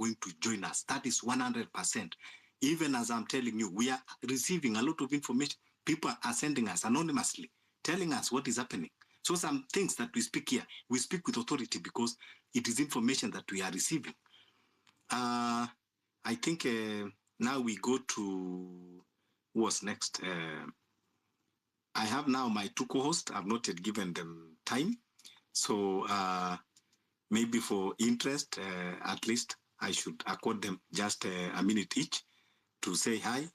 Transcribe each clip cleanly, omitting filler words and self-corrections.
going to join us. That is 100%. Even as I'm telling you, we are receiving a lot of information. People are sending us anonymously, telling us what is happening. So some things that we speak here, we speak with authority because it is information that we are receiving. I think now we go to what's next. I have now my two co-hosts. I've not yet given them time. So maybe for interest, at least I should accord them just a minute each to say hi.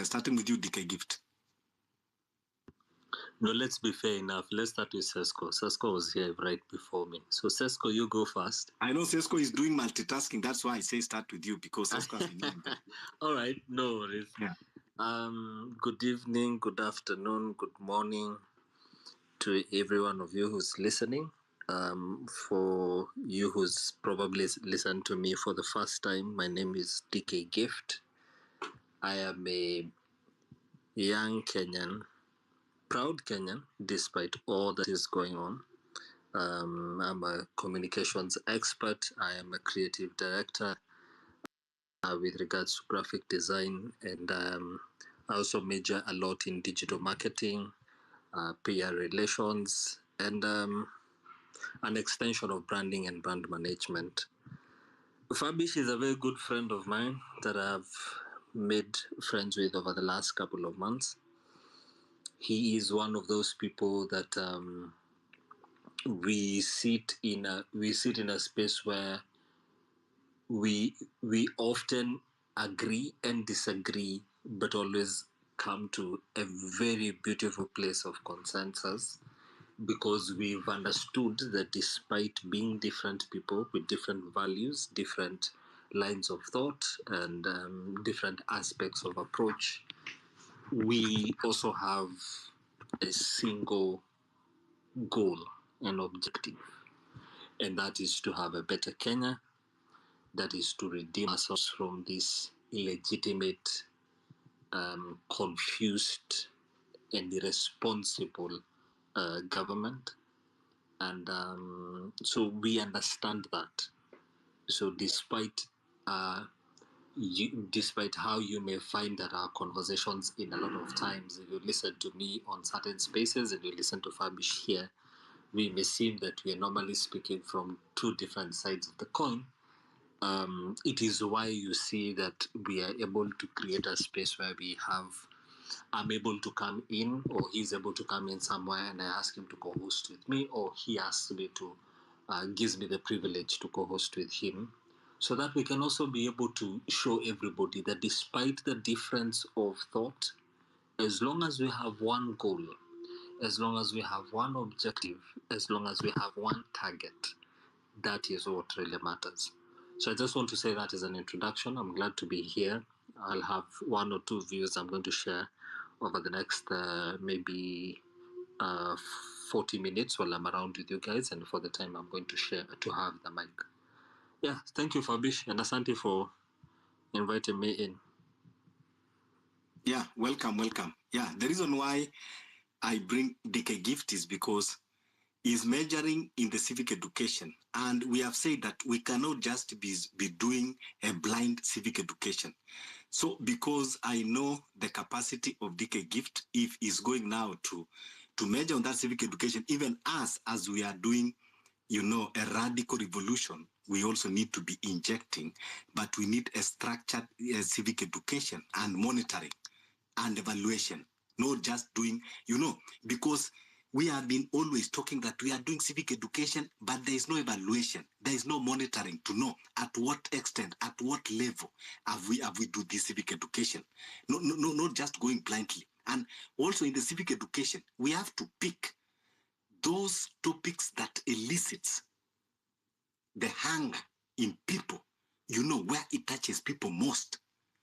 Starting with you, DK Gift. No, let's be fair enough. Let's start with Sesko. Sesko was here right before me. So Sesko, you go first. I know Sesko is doing multitasking. That's why I say start with you, because Sesko has been doing that. All right, no worries. Yeah. Good evening, good afternoon, good morning to every one of you who's listening. For you who's probably listened to me for the first time, my name is DK Gift. I am a young Kenyan, proud Kenyan, despite all that is going on. I'm a communications expert. I am a creative director with regards to graphic design, and I also major a lot in digital marketing, PR relations, and an extension of branding and brand management. Fabish is a very good friend of mine that I've made friends with over the last couple of months. He is one of those people that we sit in a space where we often agree and disagree, but always come to a very beautiful place of consensus, because we've understood that despite being different people with different values, different lines of thought, and different aspects of approach, we also have a single goal and objective, and that is to have a better Kenya, that is to redeem ourselves from this illegitimate, confused, and irresponsible government. And so we understand that. So despite despite how you may find that our conversations in a lot of times, if you listen to me on certain spaces and you listen to Fabish here, we may seem that we are normally speaking from two different sides of the coin. It is why you see that we are able to create a space where I'm able to come in, or he's able to come in somewhere, and I ask him to co-host with me, or he asks me to, gives me the privilege to co-host with him, so that we can also be able to show everybody that despite the difference of thought, as long as we have one goal, as long as we have one objective, as long as we have one target, that is what really matters. So I just want to say that as an introduction. I'm glad to be here. I'll have one or two views I'm going to share over the next maybe 40 minutes while I'm around with you guys, and for the time I'm going to have the mic. Yeah, thank you, Fabish, and asante for inviting me in. Yeah, welcome. Yeah, the reason why I bring DK Gift is because he's majoring in the civic education. And we have said that we cannot just be doing a blind civic education. So because I know the capacity of DK Gift, if he's going now to major on that civic education, even us, as we are doing, a radical revolution, we also need to be injecting, but we need a structured civic education and monitoring and evaluation, not just doing, because we have been always talking that we are doing civic education, but there is no evaluation. There is no monitoring to know at what extent, at what level have we do this civic education. No, not just going blindly. And also in the civic education, we have to pick those topics that elicits the hunger in people, where it touches people most.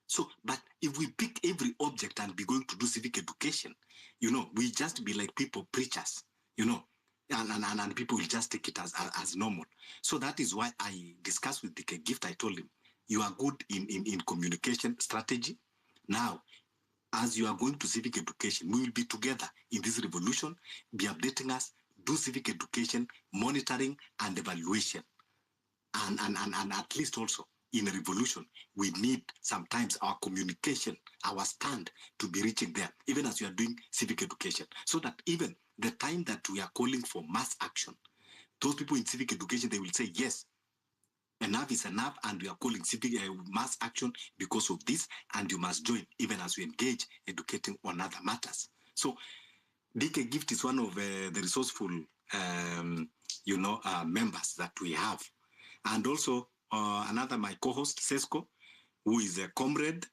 So, but if we pick every object and be going to do civic education, we just be like people preachers, and people will just take it as normal. So that is why I discussed with DK Gift. I told him, you are good in communication strategy. Now, as you are going to civic education, we will be together in this revolution, be updating us, do civic education, monitoring, and evaluation. And at least also in a revolution, we need sometimes our communication, our stand to be reaching there, even as we are doing civic education, so that even the time that we are calling for mass action, those people in civic education, they will say, yes, enough is enough, and we are calling civic mass action because of this, and you must join, even as we engage educating on other matters. So DK Gift is one of the resourceful, members that we have. And also another, my co-host, Sesko, who is a comrade,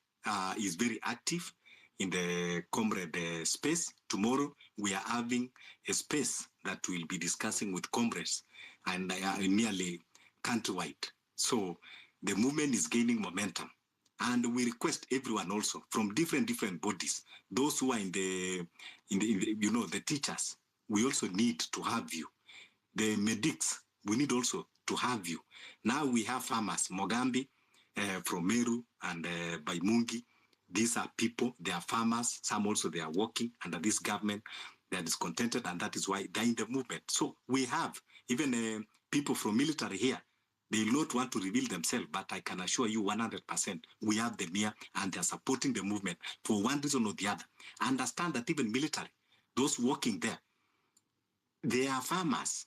is very active in the comrade space. Tomorrow, we are having a space that we'll be discussing with comrades and nearly countrywide. So the movement is gaining momentum. And we request everyone also from different bodies, those who are in the the teachers, we also need to have you. The medics, we need also to have you. Now we have farmers, Mogambi, from Meru and Baimungi. These are people, they are farmers. Some also, they are working under this government that is discontented, and that is why they're in the movement. So we have even people from military here. They will not want to reveal themselves, but I can assure you 100%, we have them here, and they're supporting the movement for one reason or the other. Understand that even military, those working there, they are farmers.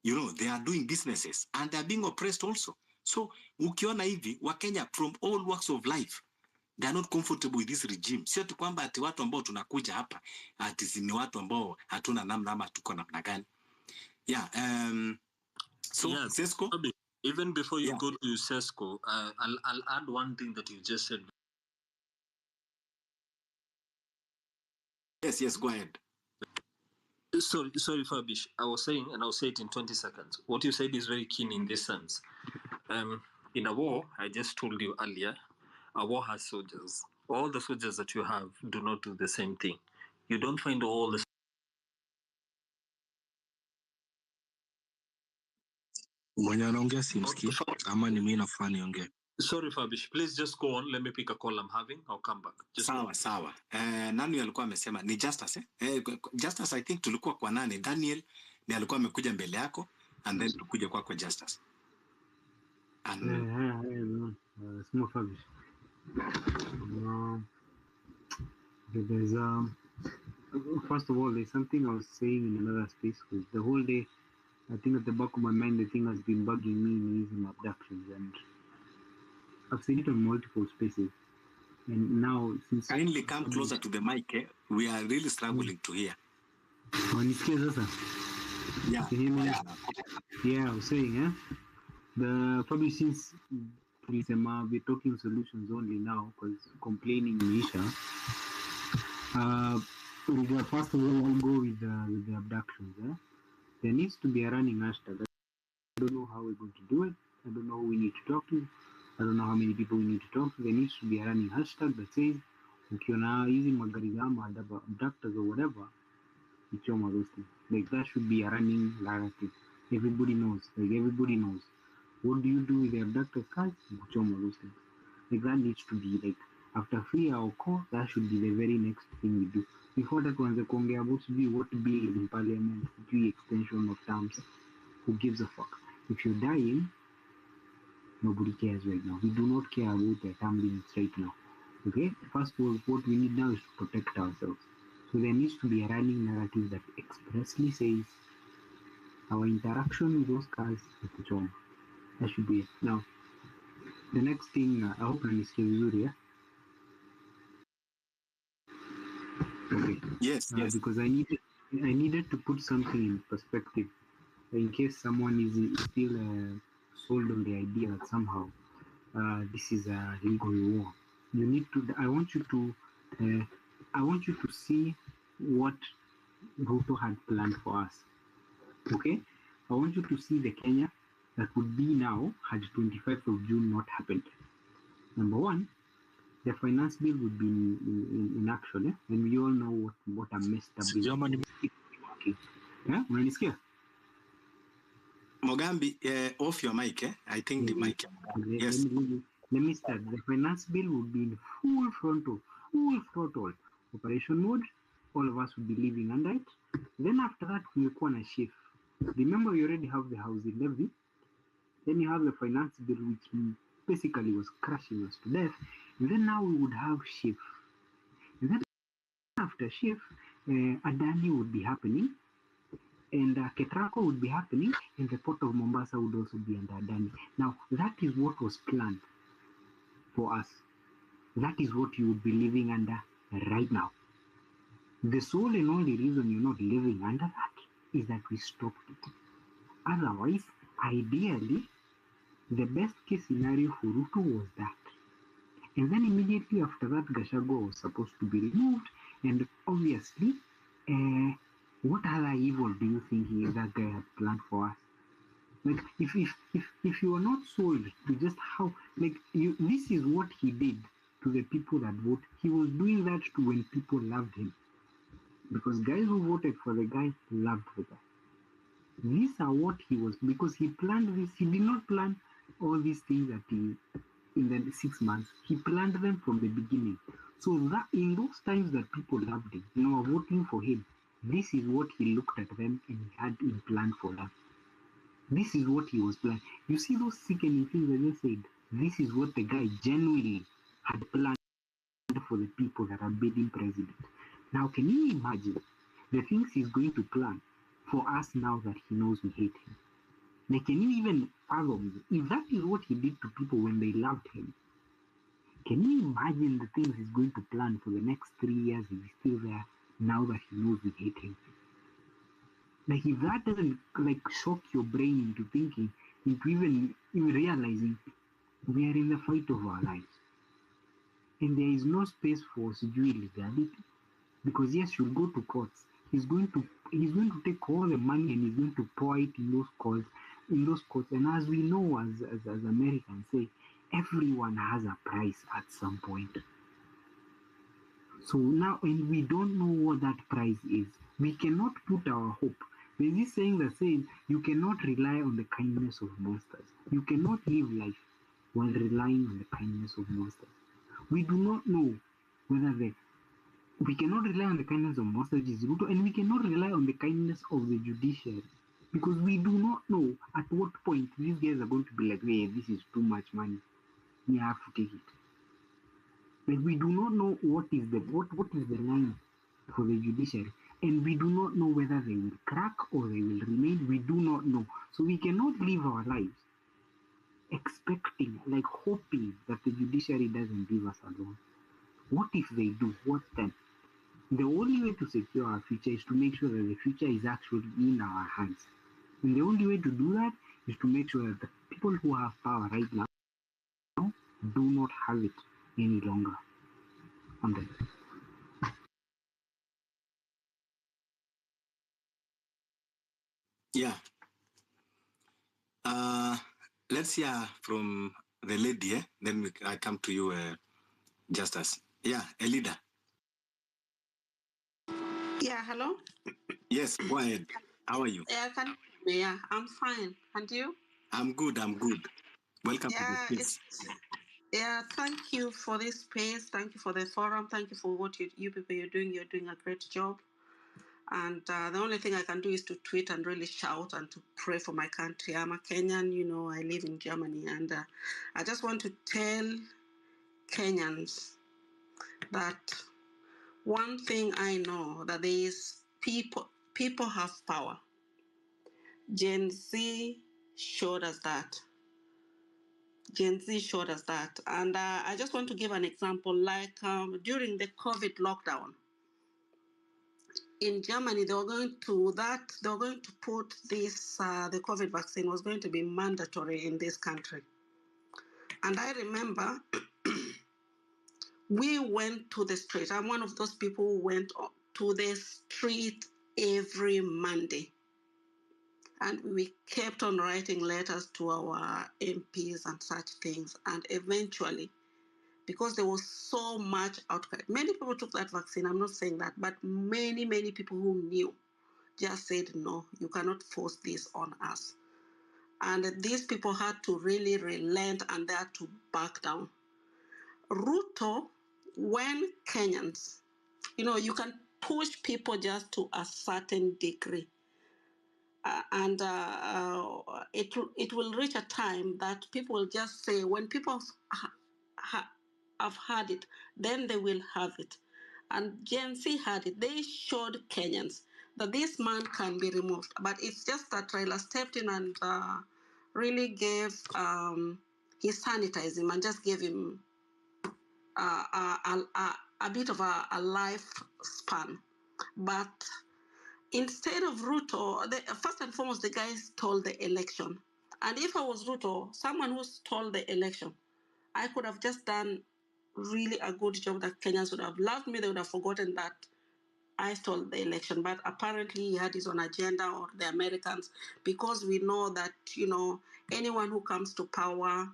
They are doing businesses and they are being oppressed also. So ukiona hivi Wakenya from all walks of life, they are not comfortable with this regime. Sio tu kwamba ati watu ambao tunakuja hapa ati ni watu ambao hatuna namna ama tuko namna gani. Yeah, so yes, Sesko, even before you go to Sesko, I'll add one thing that you just said. Yes, go ahead. Sorry, Fabish. I was saying, and I'll say it in 20 seconds. What you said is very keen in this sense. In a war, I just told you earlier, a war has soldiers. All the soldiers that you have do not do the same thing. You don't find all the Mwenye anaongea simski ama ni mimi nafaa niongee? Sorry, Fabish. Please just go on. Let me pick a call I'm having. I'll come back. Sawa. Nani alikuwa amesema? Ni Justus, Justus, I think tulikuwa kwa nani? Daniel ni alikuwa amekuja mbele yako, and then tukuje kwako Justus. Small Fabish. There's first of all, there's something I was saying in another space, because the whole day, I think at the back of my mind, the thing has been bugging me in using abductions, and I've seen it on multiple spaces. And now, since kindly come closer to the mic, we are really struggling to hear. Yeah. Yeah, I was saying, the probably since we're talking solutions only now, because complaining Nisha. First of all, I'll go with the abductions. There needs to be a running hashtag. I don't know how we're going to do it. I don't know who we need to talk to. I don't know how many people we need to talk to. There needs to be a running hashtag that says, ukiona using magarizama, abductors or whatever, ichoma those things. Like that should be a running narrative. Everybody knows. What do you do with the abductors cards? Ichoma those things. Like that needs to be like after 3 hour call, that should be the very next thing we do. Before that one's kuongea about what bill in parliament, extension of terms. Who gives a fuck? If you're dying, nobody cares right now. We do not care about the term limits right now. Okay? First of all, what we need now is to protect ourselves. So there needs to be a running narrative that expressly says our interaction with those cars is the job. That should be it. Now, the next thing, I hope I'm vizuri, yeah? Okay. Yes. Because I needed to put something in perspective, in case someone is still sold on the idea that somehow this is a legal war. You need to. I want you to see what Ruto had planned for us. Okay. I want you to see the Kenya that would be now had 25th of June not happened. Number one, the finance bill would be in action, and we all know what a messed up bill. Yeah, unanisikia? Mogambi, off your mic, I think the mic. Yes. Let me start. The finance bill would be in full throttle operation mode. All of us would be living under it. Then after that, we will shift. Remember, we already have the housing levy. Then you have the finance bill, which basically was crushing us to death. And then now we would have shift. And then after shift, Adani would be happening, and Ketrako would be happening, and the port of Mombasa would also be under Adani. Now, that is what was planned for us. That is what you would be living under right now. The sole and only reason you're not living under that is that we stopped it. Otherwise, ideally, the best case scenario for Ruto was that. And then immediately after that, Gachagua was supposed to be removed. And obviously, what other evil do you think that guy had planned for us? Like, if you are not sold to just how, like, this is what he did to the people that vote. He was doing that to when people loved him. Because guys who voted for the guy loved the guy. These are what he was, because he planned this. He did not plan all these things that he, in the 6 months, he planned them from the beginning. So that in those times that people loved him, were voting for him, this is what he looked at them and he had in plan for them. This is what he was planning. You see those sickening things I just said? This is what the guy genuinely had planned for the people that are bidding president. Now, can you imagine the things he's going to plan for us now that he knows we hate him? Like, can you even fathom if that is what he did to people when they loved him? Can you imagine the things he's going to plan for the next 3 years if he's still there now that he knows we hate him? Like, if that doesn't shock your brain into thinking, into even realizing we are in the fight of our lives, and there is no space for illegality, because yes, you'll go to courts. He's going to take all the money and he's going to pour it in those courts, And as we know, as Americans say, everyone has a price at some point. So now, and we don't know what that price is. We cannot put our hope. There's this saying that says you cannot rely on the kindness of monsters. You cannot live life while relying on the kindness of monsters. We do not know whether we cannot rely on the kindness of monsters, Ruto, and we cannot rely on the kindness of the judiciary, because we do not know at what point these guys are going to be like, hey, this is too much money. We have to take it. Like, we do not know what is the line for the judiciary, and we do not know whether they will crack or they will remain. We do not know. So we cannot live our lives expecting, hoping that the judiciary doesn't leave us alone. What if they do? What then? The only way to secure our future is to make sure that the future is actually in our hands. And the only way to do that is to make sure that the people who have power right now do not have it any longer. Yeah. Let's hear from the lady, then I come to you, Justice. Yeah, a leader. Yeah, hello? Yes, go ahead. How are you? Yeah, I'm fine. And you? I'm good. Welcome to the space. Thank you for this space. Thank you for the forum. Thank you for what you people you're doing. You're doing a great job. And the only thing I can do is to tweet and really shout and to pray for my country. I'm a Kenyan, I live in Germany. And I just want to tell Kenyans that one thing I know, that there is people have power. Gen Z showed us that. And I just want to give an example. Like during the COVID lockdown in Germany, they were going to put this, the COVID vaccine was going to be mandatory in this country. And I remember we went to the street. I'm one of those people who went to the street every Monday. And we kept on writing letters to our MPs and such things. And eventually, because there was so much outcry, many people took that vaccine. I'm not saying that, but many, many people who knew just said, no, you cannot force this on us. And these people had to really relent and they had to back down. Ruto, when Kenyans, you can push people just to a certain degree. it will reach a time that people will just say, when people have had it, then they will have it. And Gen Z had it. They showed Kenyans that this man can be removed. But it's just that Raila stepped in and really gave, he sanitized him and just gave him a bit of a lifespan. But instead of Ruto, first and foremost, the guy stole the election. And if I was Ruto, someone who stole the election, I could have just done really a good job that Kenyans would have loved me. They would have forgotten that I stole the election. But apparently he had his own agenda, or the Americans, because we know that, anyone who comes to power,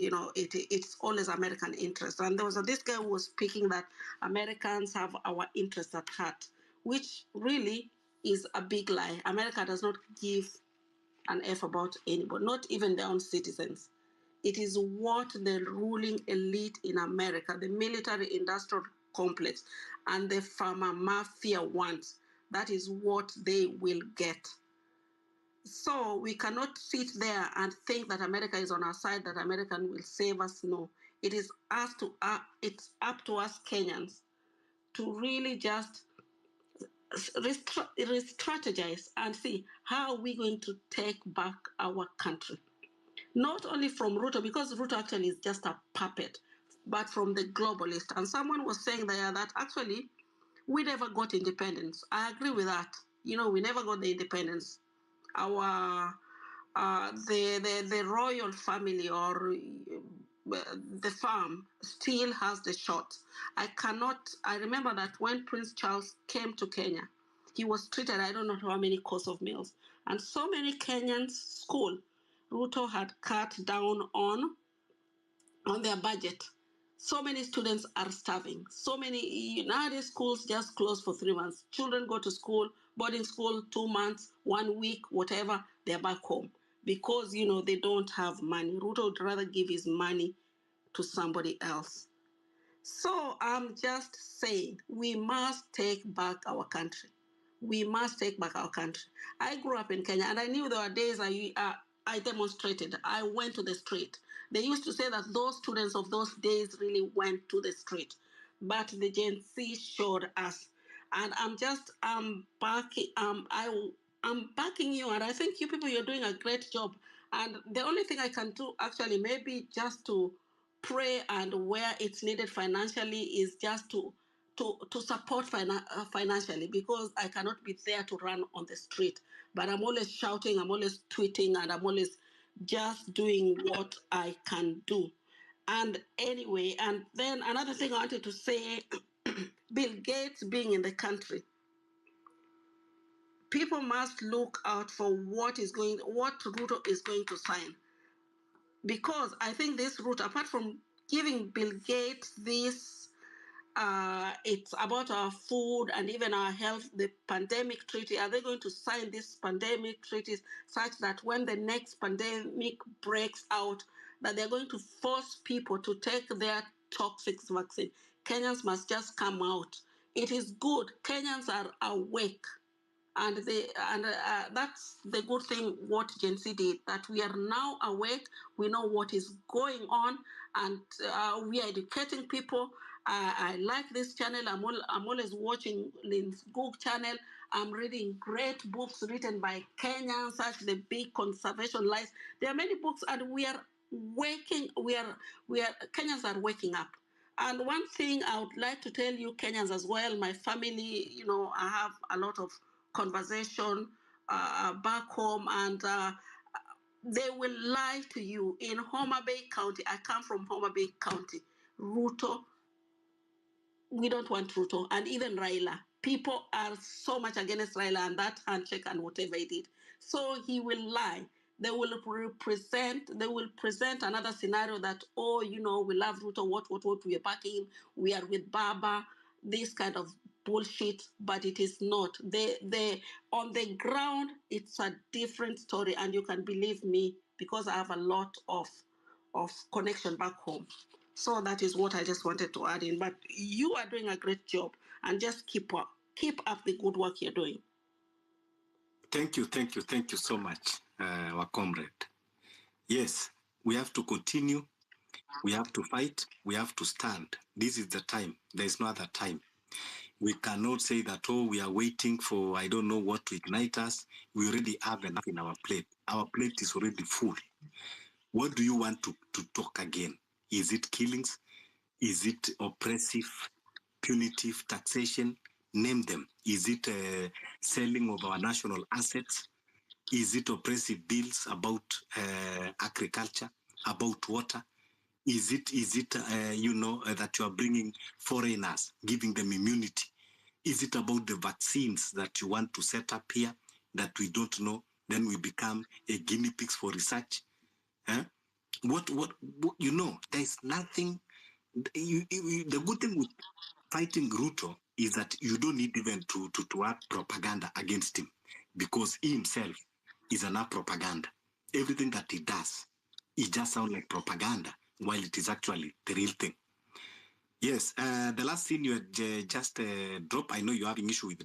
it's always American interest. And there was this guy who was speaking that Americans have our interests at heart, which really is a big lie. America does not give an F about anybody, not even their own citizens. It is what the ruling elite in America, the military industrial complex, and the pharma mafia wants. That is what they will get. So we cannot sit there and think that America is on our side, that America will save us. No, it is it's up to us Kenyans to really just re-strategize and see how we're going to take back our country. Not only from Ruto, because Ruto actually is just a puppet, but from the globalist. And someone was saying there that actually we never got independence. I agree with that. We never got the independence. Our the royal family, or the farm, still has the shot. I remember that when Prince Charles came to Kenya, he was treated, I don't know how many course of meals. And so many Kenyans school, Ruto had cut down on their budget. So many students are starving. So many, nowadays schools just close for 3 months. Children go to school, boarding school, 2 months, 1 week, whatever, they're back home. Because, they don't have money. Ruto would rather give his money to somebody else. So I'm just saying, we must take back our country. We must take back our country. I grew up in Kenya, and I knew there were days I demonstrated. I went to the street. They used to say that those students of those days really went to the street. But the Gen Z showed us. And I'm backing you, and I think you people, you're doing a great job. And the only thing I can do, actually, maybe just to pray, and where it's needed financially, is just to support financially, because I cannot be there to run on the street. But I'm always shouting, I'm always tweeting, and I'm always just doing what I can do. And anyway, and then another thing I wanted to say, Bill Gates being in the country, people must look out for what Ruto is going to sign. Because I think this Ruto, apart from giving Bill Gates this, it's about our food and even our health, the pandemic treaty. Are they going to sign this pandemic treaties such that when the next pandemic breaks out, that they're going to force people to take their toxic vaccine? Kenyans must just come out. It is good. Kenyans are awake. And that's the good thing what Gen Z did, that we are now awake, we know what is going on, and we are educating people. I like this channel. I'm always watching Lynn's book channel. I'm reading great books written by Kenyans, such the big conservation lies. There are many books, and we are Kenyans are waking up. And one thing I would like to tell you, Kenyans, as well, my family, I have a lot of conversation back home, and they will lie to you. In Homa Bay County, I come from Homa Bay County, Ruto, we don't want Ruto, and even Raila. People are so much against Raila and that handshake and whatever he did. So he will lie. They will present another scenario that, we love Ruto, what, we are backing him, we are with Baba, this kind of bullshit, but it is not. They on the ground, it's a different story, and you can believe me, because I have a lot of connection back home. So that is what I just wanted to add in. But you are doing a great job, and just keep up the good work you're doing. Thank you so much, our comrade. Yes, we have to continue. We have to fight. We have to stand. This is the time. There is no other time. We cannot say that, oh, we are waiting for, I don't know what to ignite us. We already have enough in our plate. Our plate is already full. What do you want to talk again? Is it killings? Is it oppressive, punitive taxation? Name them. Is it selling of our national assets? Is it oppressive bills about agriculture, about water? Is it that you are bringing foreigners, giving them immunity? Is it about the vaccines that you want to set up here that we don't know? Then we become a guinea pigs for research. Eh? What there's nothing. The good thing with fighting Ruto is that you don't need even to add propaganda against him, because he himself is enough propaganda. Everything that he does, it just sounds like propaganda, while it is actually the real thing. Yes, the last scene you had just dropped, I know you're having issue with